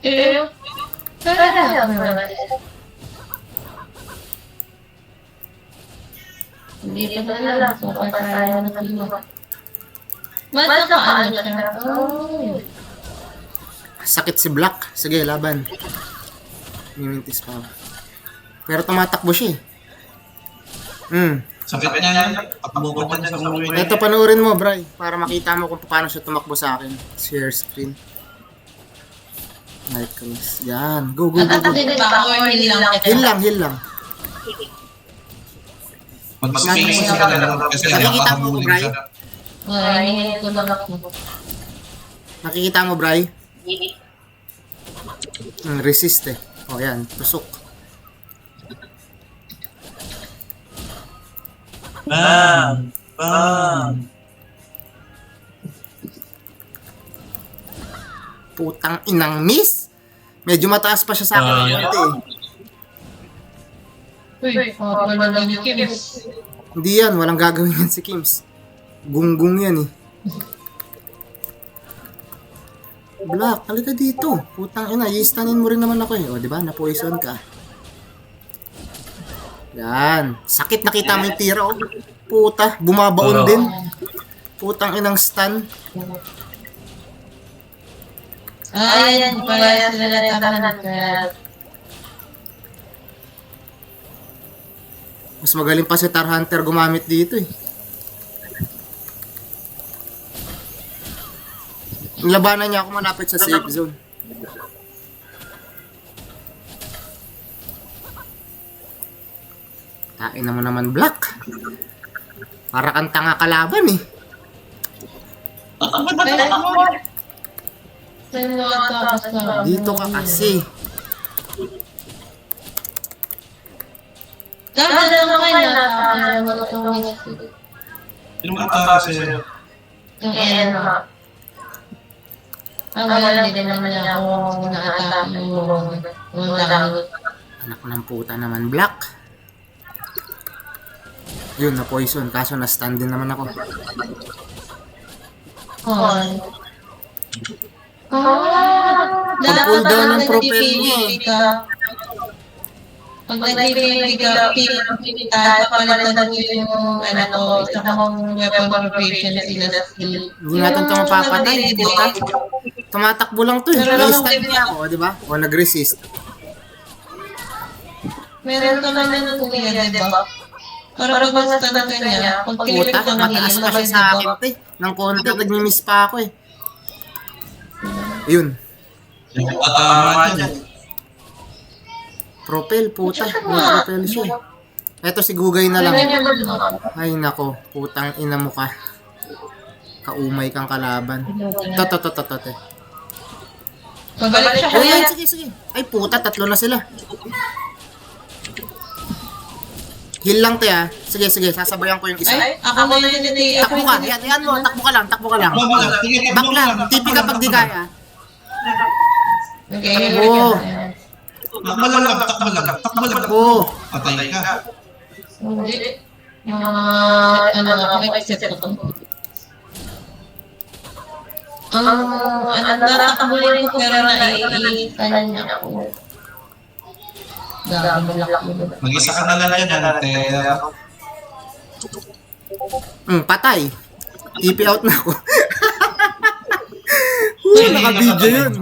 Eh, hindi pa na lang. So, kaya na nalima. Mas nakaano siya. Oh. Sakit si Black. Sige, laban. Mimintis pa. Pero tumatakbo siya eh. Sakit niya yan. Takbo pa niya sa ulo niya. Ito, panoorin mo, Bray. Para makita mo kung paano siya tumakbo sa akin. Share screen. Night comes. Yan. Go, go, go, go. Hindi ba ako hindi lang kita? Heal lang. Mag-space ka na lang kasi Nakikita mo ko, nakakabulin Bray? siya. Ay, hindi ko lang ako. Nakikita mo, Bray? Resist eh. O, yan. Tusok. Bam! Bam! Putang inang miss. Medyo mataas pa siya sa akin. Konti eh. Uy, pala lang yung Kims. Hindi yan. Walang gagawin yan si Kims. Gunggong yan eh. Black, halika dito. Putang ina, yistanin mo rin naman ako eh. O, di ba? Na-poison ka. Yan. Sakit, nakita mo yung tira, oh. Puta, bumabaon din. Putang inang stun. Ayan, pala sila natahanan. Kaya, Mas magaling pa si Tar Hunter gumamit dito eh. Labanan niya ako malapit sa safe zone. Tain na mo naman, Black. Para kang tanga kalaban eh. Dito ka kasi. Dahil naman kayo nasa malutong Sino mo atara sa'yo? yung Enma. Ang wala din naman niya ako nakatake yung langit. Anak ng puta naman, Black. Yun, na-poison. Kaso na-stun din naman ako. Pag-pull down ng propel mo. Pag nagbibigay ka, papalitan mo yung isa kong weapon proficiency na skill. Hindi natin ito mapapatay. Puta. Tumatakbo lang to eh. May-stun niya ako, di ba? O nag-resist. Meron ka naman ng kuya, di ba? Para pag mas-stun ka niya, pag kinilig Puta, ka ng mataas pa siya sa akin, te. Nang konti, nag-miss pa ako eh. Yun. Atama niya. Propel, puta. May propel siya. Eto si Gugay na lang. Ay nako, putang ina mo ka. Kaumay kang kalaban. Te. Pabalik siya Oh, kuya. yan, sige. Ay puta, tatlo na sila. Heal lang te ah. Sige, sasabayan ko yung isa. Ay, ako na yun hindi. Takbo ka, yan mo, takbo ka lang. Back lang, tipi ka pag di kaya. Okay, Oo. Takbo lang. Oo. Patay ka. Hindi. Makikisip ko. Natatabulin ko pero naiitan niya ako. Gagalak mo. Mag-isa ka na lang yan, ate. Patay. TP out na ako. Naka-video yun.